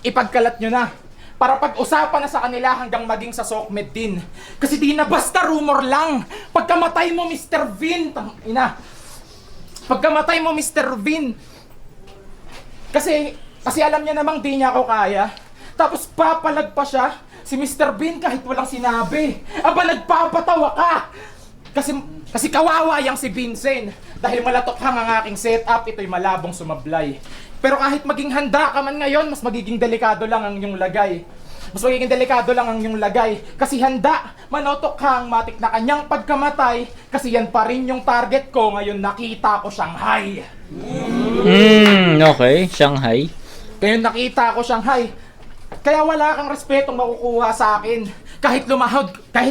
Ipagkalat nyo na. Para pag-usapan na sa kanila hanggang maging sa Sokmed din. Kasi di na basta rumor lang. Pagkamatay mo, Mr. Vin, tangina. Pagkamatay mo, Mr. Vin. Kasi alam niya namang di niya ako kaya. Tapos papalag pa siya. Si Mr. Bean kahit walang sinabi. Aba, nagpapatawa ka! Kasi kawawa yang si Vincent. Dahil malatokhang ang aking setup, ito'y malabong sumablay. Pero kahit maging handa ka man ngayon, mas magiging delikado lang ang iyong lagay. Mas magiging delikado lang ang iyong lagay. Kasi handa, manotokhang matik na kanyang pagkamatay. Kasi yan pa rin yung target ko. Ngayon nakita ko Shanghai. Okay, Shanghai. Ngayon nakita ko Shanghai. Kaya wala kang respetong makukuha sa akin. Kahit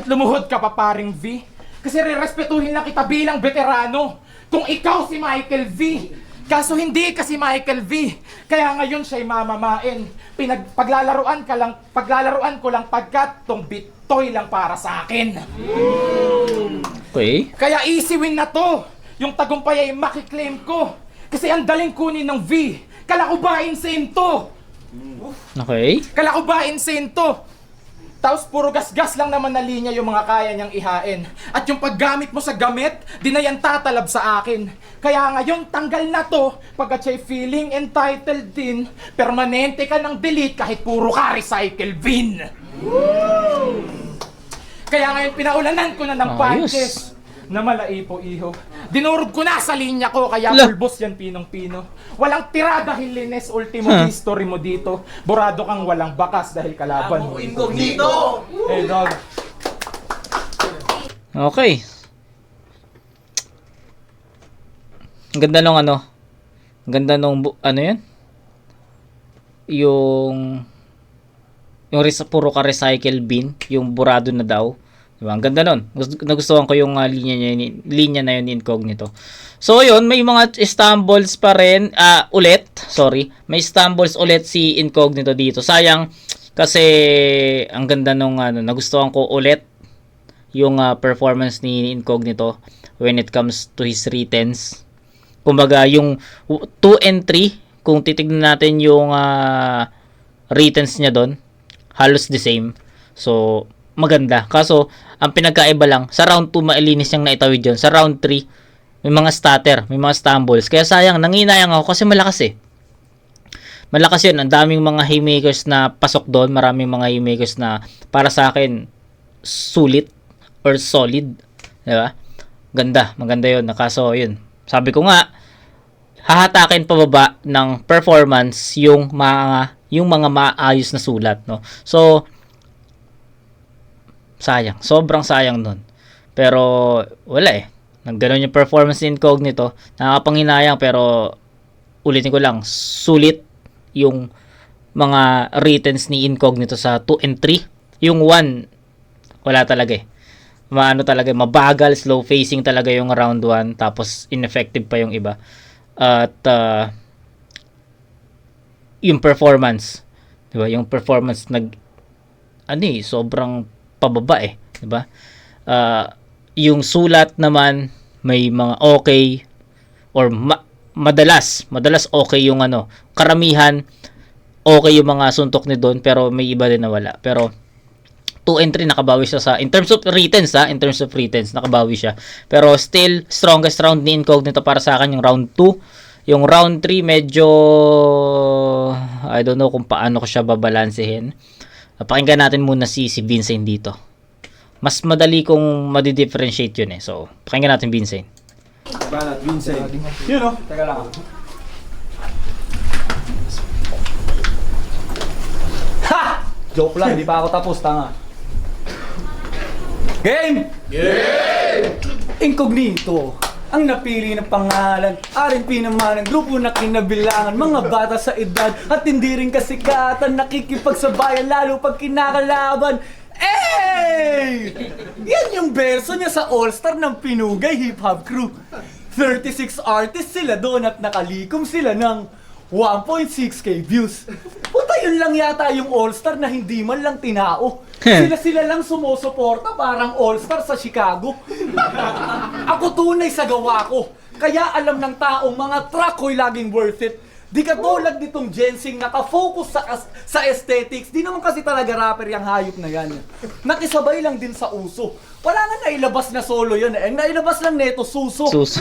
lumuhod ka pa paring V. Kasi re-respetuhin lang kita bilang veterano. Kung ikaw si Michael V. Kaso hindi kasi Michael V. Kaya ngayon siya'y mamamain. Paglalaruan ko lang pagkat tong bitoy lang para sa akin. Okay. Kaya easy win na to. Yung tagumpay ay makiklaim ko. Kasi ang daling kunin ng V. Kala ko ba insane to? Okay. Kala ko ba insane to? Tapos puro gas-gas lang naman na linya yung mga kaya niyang ihain. At yung paggamit mo sa gamit, di na yan tatalab sa akin. Kaya ngayon tanggal na to, pagkat siya'y feeling entitled din, permanente ka ng delete kahit puro ka recycle bin. Kaya ngayon pinaulanan ko na ng Ayos. patches na malaipo iho. Dinurog ko na sa linya ko kaya La. pulbos yan pinong-pino. Walang tira dahil linis ultimo history mo dito. Burado kang walang bakas dahil kalaban mo. Incognito! Eh dog. Okay. Ang ganda nung ano. Ang ganda nung ano yan? Yung puro ka recycle bin, yung burado na daw. Diba? Ang ganda nun. Nagustuhan ko yung linya na yun ni Incognito. So yun, may mga stumbles pa rin may stumbles ulit si Incognito dito. Sayang kasi ang ganda nung nagustuhan ko ulit yung performance ni Incognito when it comes to his writtens. Kumbaga yung 2 and 3, kung titignan natin yung writtens niya doon, halos the same. So maganda. Kaso ang pinagkaiba lang, sa round 2 mailinis niyang naitawid yun. Sa round 3, may mga stutter, may mga stumbles. Kaya sayang, nanginayang ako kasi malakas eh. Malakas yun. Ang daming mga haymakers na pasok doon. Maraming mga haymakers na para sa akin sulit or solid. Diba? Ganda. Maganda yun. Kaso yun. Sabi ko nga, hahatakin pababa ng performance yung mga maayos na sulat. No? So, sayang. Sobrang sayang nun. Pero, wala eh. Nagganon yung performance ni Incognito. Nakakapanghinayang pero ulitin ko lang, sulit yung mga writtens ni Incognito sa 2 and 3. Yung 1, wala talaga eh. Mabagal, slow facing talaga yung round 1. Tapos, ineffective pa yung iba. At, yung performance. Diba? Yung performance sobrang pababa eh, 'di ba? Yung sulat naman may mga okay or madalas okay yung karamihan okay yung mga suntok ni Don pero may iba din na wala. Pero 2 and 3 nakabawi siya in terms of writtens nakabawi siya. Pero still strongest round ni Incognito para sa akin yung round 2. Yung round 3 medyo I don't know kung paano ko siya babalansehin. Pakinggan natin muna si Vincent dito. Mas madali kong madi-differentiate yun eh. So, pakinggan natin Vincent. Banat, Vincent. Yun o. Teka lang. Ha! Joke lang, di pa ako tapos, tanga. Game! Game! Incognito. Ang napili ng pangalan, RNP naman ang grupo na kinabilangan, mga bata sa edad at hindi rin kasikatan, nakikipagsabayan lalo pag kinakalaban. Hey! Yan yung verso niya sa All-Star ng Pinugay Hip Hop Crew. 36 artists sila doon at nakalikom sila ng 1.6k views. Puta, yun lang yata yung All-Star na hindi man lang tinao. Sila lang sumusuporta, parang All-Star sa Chicago. Ako tunay sa gawa ko. Kaya alam ng taong mga track ko'y laging worth it. Di katulad nitong Jensing nakafocus sa aesthetics. Di naman kasi talaga rapper yung hayop na yan. Nakisabay lang din sa uso. Wala nga nailabas na solo yun eh. Nailabas lang neto suso. Suso.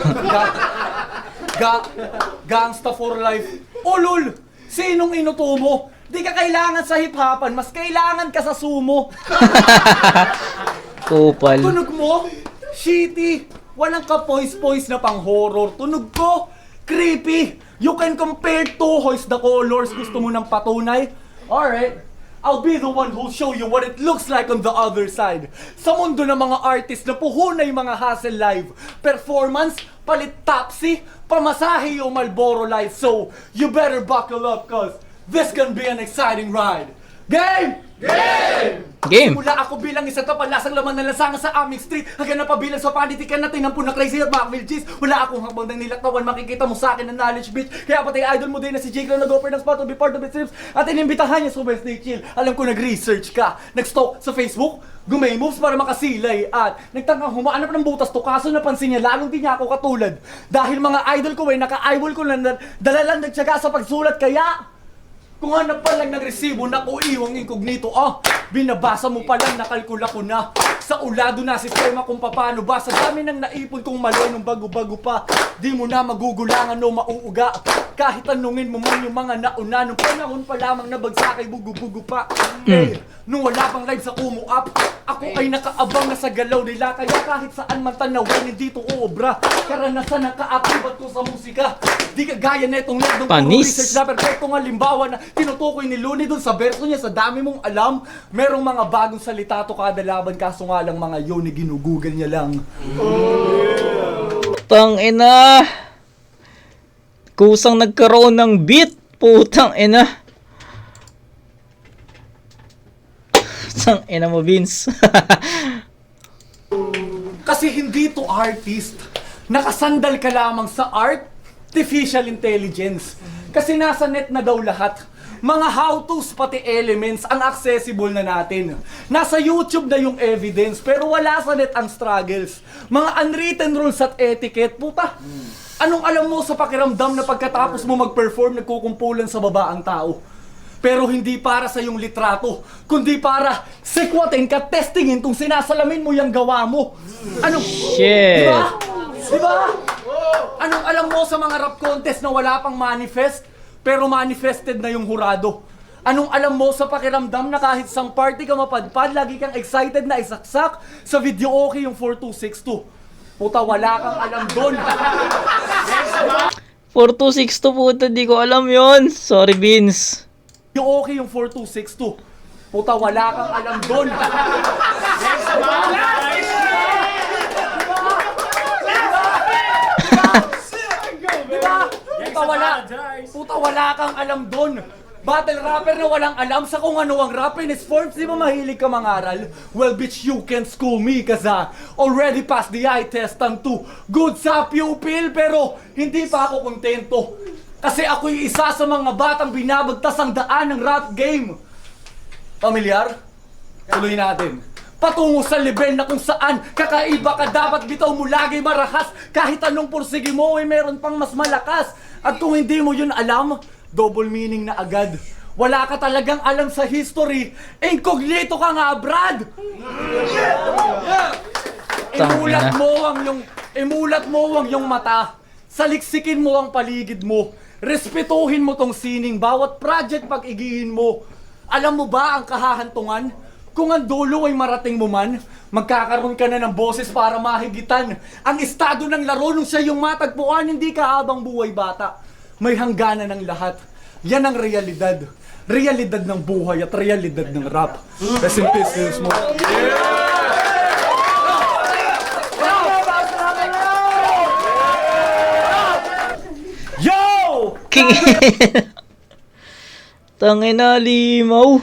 Gangsta for life. Ulul! Sinong inutumo? Di ka kailangan sa hip-hopan, mas kailangan ka sa sumo. Kupal. Tunog mo, shitty. Walang ka-poise-poise na pang-horror. Tunog ko, creepy. You can compare two hoist the colors. Gusto mo ng patunay? Alright. I'll be the one who'll show you what it looks like on the other side. Sa mundo ng mga artist na puhunay mga hustle live. Performance, palit Tapsi, pamasahe yung Marlboro Light. So, you better buckle up cause this can be an exciting ride. Game! Game. Mula ako bilang isang kapalasang laman na lansangan sa aming street hanggang napabilang sa panitikan natin ng punang crazy at Macville G's. Wala akong habang nang nilaktawan, makikita mo sa akin ng knowledge bitch. Kaya pati idol mo din na si Jake lang nag-offer ng spot to be part of it trips at inimbitahan niya sa Wednesday Chill. Alam ko nag-research ka, nag-stalk sa Facebook, gumay moves para makasilay at nagtangkang humaanap ng butas to kaso napansin niya lalong di niya ako katulad. Dahil mga idol ko ay naka-eyeball ko lang dala lang nagtsaga sa pagsulat kaya kung hanap pa lang ng resibo na ko iwang incognito, binabasa mo pa lang, nakalkula ko na. Sa ulado na sistema kung paano ba, sa dami ng naipon kong mali nung bago-bago pa. Di mo na magugulangan o mauuga. Kahit tanungin mo man yung mga nauna, nung panahon pa lamang nabagsakay bugu-bugu pa. Eh, nung wala pang live sa Kumu Up, ako ay nakaabang na sa galaw nila. Kaya kahit saan man tanawin, hindi to uobra. Karanasan ang kaakibat ko sa musika. Di kagaya netong nerdong puro Panis. research na perfectong halimbawa na tinutukoy ni Looney dun sa verso niya sa dami mong alam. Merong mga bagong salita to kada laban kaso nga lang mga yun ni ginugugan niya lang. Putang ina. Kusang nagkaroon ng beat. Putang ina. Putang ina mo, Vince. Kasi hindi to artist. Nakasandal ka lamang sa artificial intelligence. Kasi nasa net na daw lahat. Mga how-tos pati elements ang accessible na natin. Nasa YouTube na yung evidence pero wala sa net ang struggles. Mga unwritten rules at etiquette. Puta, anong alam mo sa pakiramdam na pagkatapos mo mag-perform nagkukumpulan sa baba ang tao? Pero hindi para sa yung litrato, kundi para sikwatin ka, testingin kung sinasalamin mo yung gawa mo. Anong, Shit. diba? Diba? Anong alam mo sa mga rap contest na wala pang manifest, pero manifested na yung hurado? Anong alam mo sa pakiramdam na kahit sang party ka mapadpad, lagi kang excited na isaksak sa video okay yung 4262? Puta, wala kang alam doon. 4262 puta, di ko alam yon. Sorry, Vince. Yung okay yung 4262. Puta, wala kang alam doon. Puta, wala kang alam doon. Battle rapper na walang alam sa kung ano ang rap in his forms. Di ba mahilig ka mangaral? Well, bitch, you can school me cause I already passed the eye test. I'm too good sa pupil pero hindi pa ako kontento. Kasi ako'y isa sa mga batang binabagtas ang daan ng rap game. Pamilyar? Tuloy natin. Patungo sa level na kung saan kakaiba ka dapat bitaw mo lagi marahas. Kahit anong pursige mo ay meron pang mas malakas. At kung hindi mo yun alam, double meaning na agad. Wala ka talagang alam sa history. Incognito ka nga, Brad! Imulat mo ang yung mata. Saliksikin mo ang paligid mo. Respetuhin mo tong sining bawat project pag-igihin mo. Alam mo ba ang kahahantungan? Kung ang dulo ay marating mo man, magkakaroon ka na ng boses para mahigitan. Ang estado ng laro nung siya yung matagpuan, hindi ka habang buhay bata. May hangganan ng lahat. Yan ang realidad. Realidad ng buhay at realidad ng rap. Rest in peace, Lil Smoke. Yo! King. Tangina, limaw.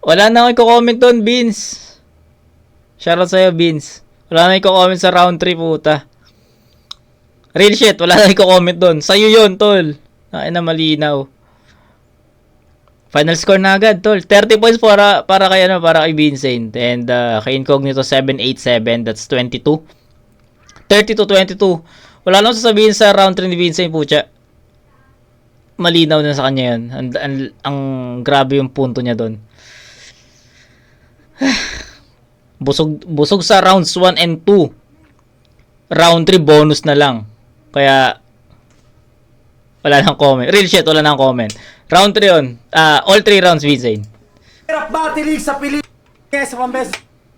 Wala na akong comment doon, Vince. Shoutout sa'yo, Vince. Wala na akong comment sa round 3, puta. Real shit, wala na akong comment doon. Sa'yo yun, tol. Ay na, malinaw. Final score na agad, tol. 30 points para kay ano, para kay Vincent. And kay Incognito 787, that's 22. 30-22. Wala lang sasabihin sa round 3 ni Vincent, pucha. Malinaw na sa kanya 'yun. Ang grabe yung punto niya doon. busog sa rounds 1 and 2. Round 3 bonus na lang. Kaya wala nang comment. Real shit, wala nang comment. Round 3 yun. All 3 rounds, Vincent. Hirap battery sa Pilipinas sa pambes.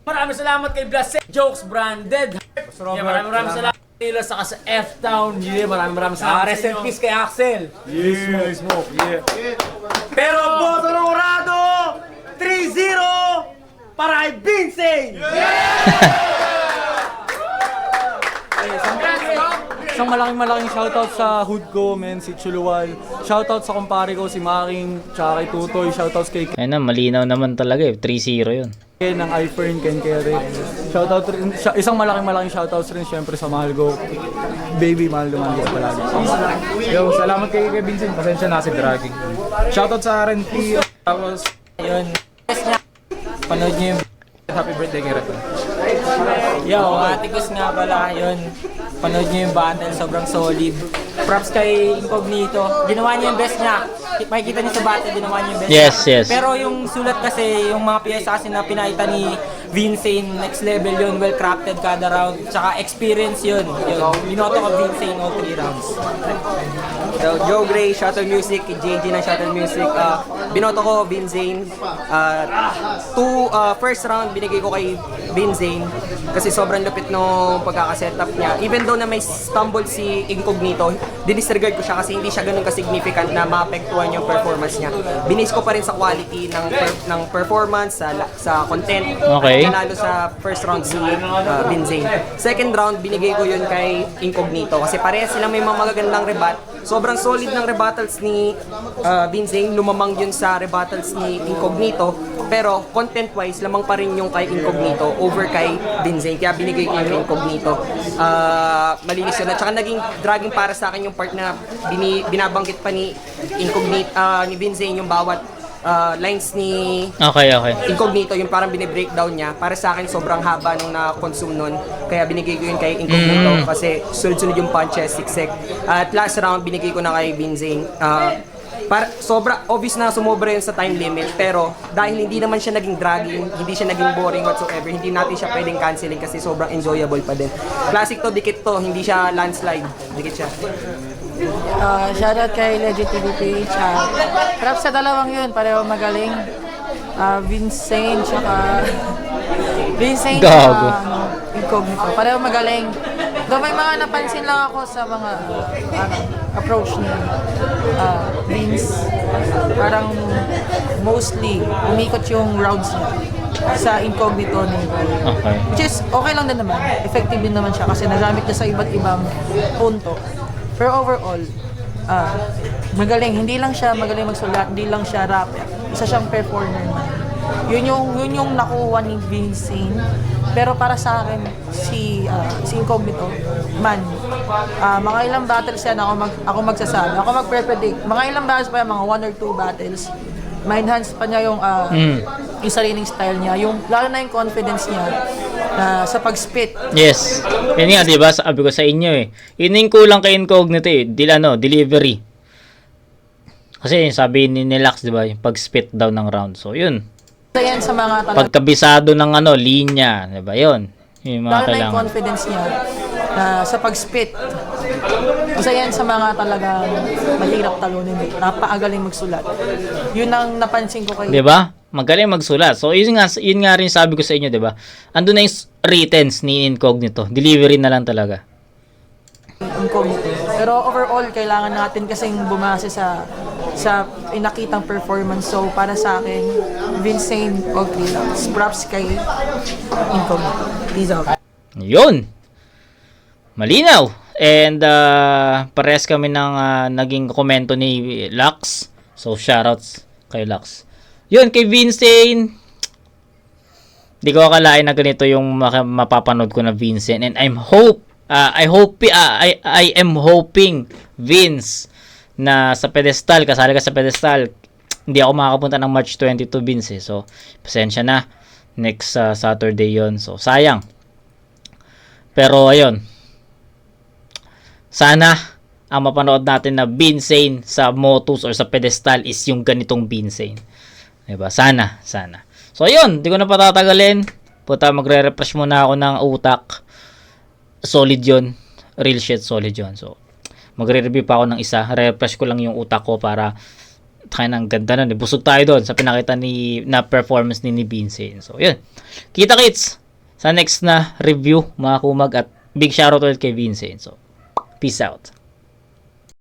Maraming salamat kay Blase Jokes Branded. Yeah, maraming salamat nila sa F-Town. Yeah, maraming salamat Rest in peace kay Axel. Smoke. Yeah. Pero boto ng Orado 3-0 para kay Vincent. Isang malaking shoutout sa hood ko, men, si Chuluwal. Shoutout sa kumpare ko, si Making, tsaka kay Tutoy. Shoutouts kay Ayun na, malinaw naman talaga eh. 3-0 yun. Ken, ng iFern, Ken Kerry. Shoutout rin, isang malaking shoutouts rin syempre sa mahal ko. Baby, mahal kita palagi. Yo, salamat kay Vincent. Pasensya na si Dragging. Shoutout sa RNP. Tapos, Yun. Panood niyo yung happy birthday kay Reto. Yo, Aticus nga pala, yun. Panood niyo yung battle, sobrang solid. Props kay Incognito. Ginawa niya yung best niya. Makikita niyo sa battle, ginawa niya yung best Yes, niya. yes. Pero yung sulat kasi, yung mga pyesa kasi na pinakita ni Vincent, next level yun, well crafted kada round. Tsaka experience yun. Binoto ko Vincent all 3 rounds. So, Joe Gray, Shuttle Music, JJ ng Shuttle Music. Binoto ko Vincent. First round binigay ko kay Vincent kasi sobrang lupit nung pagkakasetup niya. Even though na may stumble si Incognito, dinisregard ko siya kasi hindi siya ganun ka-significant na maapektuhan yung performance niya. Binis ko pa rin sa quality ng performance, sa content. Okay. Nanalo sa first round si Vincent. Second round, binigay ko yun kay Incognito kasi parehas silang may mga magagandang rebat. Sobrang solid ng rebuttals ni Vincent. Lumamang yun sa rebuttals ni Incognito. Pero content-wise, lamang pa rin yung kay Incognito over kay Vincent. Kaya binigay ko yung kay Incognito. Malinis yun. At saka naging dragging para sa akin yung part na binabanggit pa ni Incognito, ni Vincent yung bawat lines ni Okay. Incognito, yung parang binibreakdown niya. Para sa akin, sobrang haba nung na-consume nun. Kaya binigay ko yun kay Incognito kasi sunod-sunod yung punches, siksik. At last round, binigay ko na kay Vincent. Sobra, obvious na sumobra yun sa time limit. Pero dahil hindi naman siya naging dragging, hindi siya naging boring whatsoever, hindi natin siya pwedeng canceling kasi sobrang enjoyable pa din. Classic to, dikit to, hindi siya landslide. Dikit siya. Shoutout kay Legit TVP. Props sa dalawang yun, pareho magaling. Vincent, tsaka Gago. Incognito. Pareho magaling. Though may mga napansin lang ako sa mga approach ni Vince. Parang mostly umikot yung rounds niya sa Incognito ni Okay. Which is okay lang din naman. Effective din naman siya kasi nagamit niya sa iba't ibang punto. Pero overall, magaling. Hindi lang siya magaling magsulat, hindi lang siya rapper. Isa siyang performer man. Yun yung nakuha ni Vincent. Pero para sa akin, si Incognito, man, mga ilang battles yan ako magsasabi. Ako magpre-predict. Mga ilang battles pa yan, mga 1 or 2 battles. Ma-enhance pa niya yung sariling style niya. Lalo na yung confidence niya sa pag-spit. Yes. Yan nga, diba? Sabi ko sa inyo eh. Yun yung kulang kay Incognito eh. Delivery. Kasi sabi ni Nilax, diba? Yung pag-spit daw ng round. So, yun. Isa yan sa mga Pagkabisado ng linya. Diba? Yun. Yung mga lalo na yung kailangan. confidence niya sa pag-spit. Isa yan sa mga talagang mahirap talunin. Napakagaling magsulat. Yun ang napansin ko kay Diba? Magaling magsulat. So, yun nga rin sabi ko sa inyo, diba? Andun na yung writtens ni Incognito. Delivery na lang talaga. Incognito. Pero overall, kailangan natin kasing bumase sa inakitang performance. So, para sa akin, Vincent Ogrilas. Props kay Incognito. Peace out. Yun! Malinaw! And, parehas kami ng naging komento ni Lux. So, shoutouts kay Lux. Yun, kay Vincent, di ko akalain na ganito yung mapapanood ko na Vincent, and I am hoping Vince na sa pedestal, kasali ka sa pedestal. Hindi ako makakapunta ng March 22, Vince, so pasensya na, next Saturday yon, so sayang. Pero ayun, sana ang mapanood natin na Vincent sa Motus or sa pedestal is yung ganitong Vincent, diba? Sana. So ayun, di ko na patatagalin. Puta, magre-refresh muna ako ng utak. Solid yun. Real shit, solid yun. So, magre-review pa ako ng isa. Refresh ko lang yung utak ko para kaya ng ganda nun. Busog tayo doon sa pinakita na performance ni Vincent. So, yun. Kita-kits sa next na review, mga kumag. At big shoutout ulit kay Vincent. So, peace out.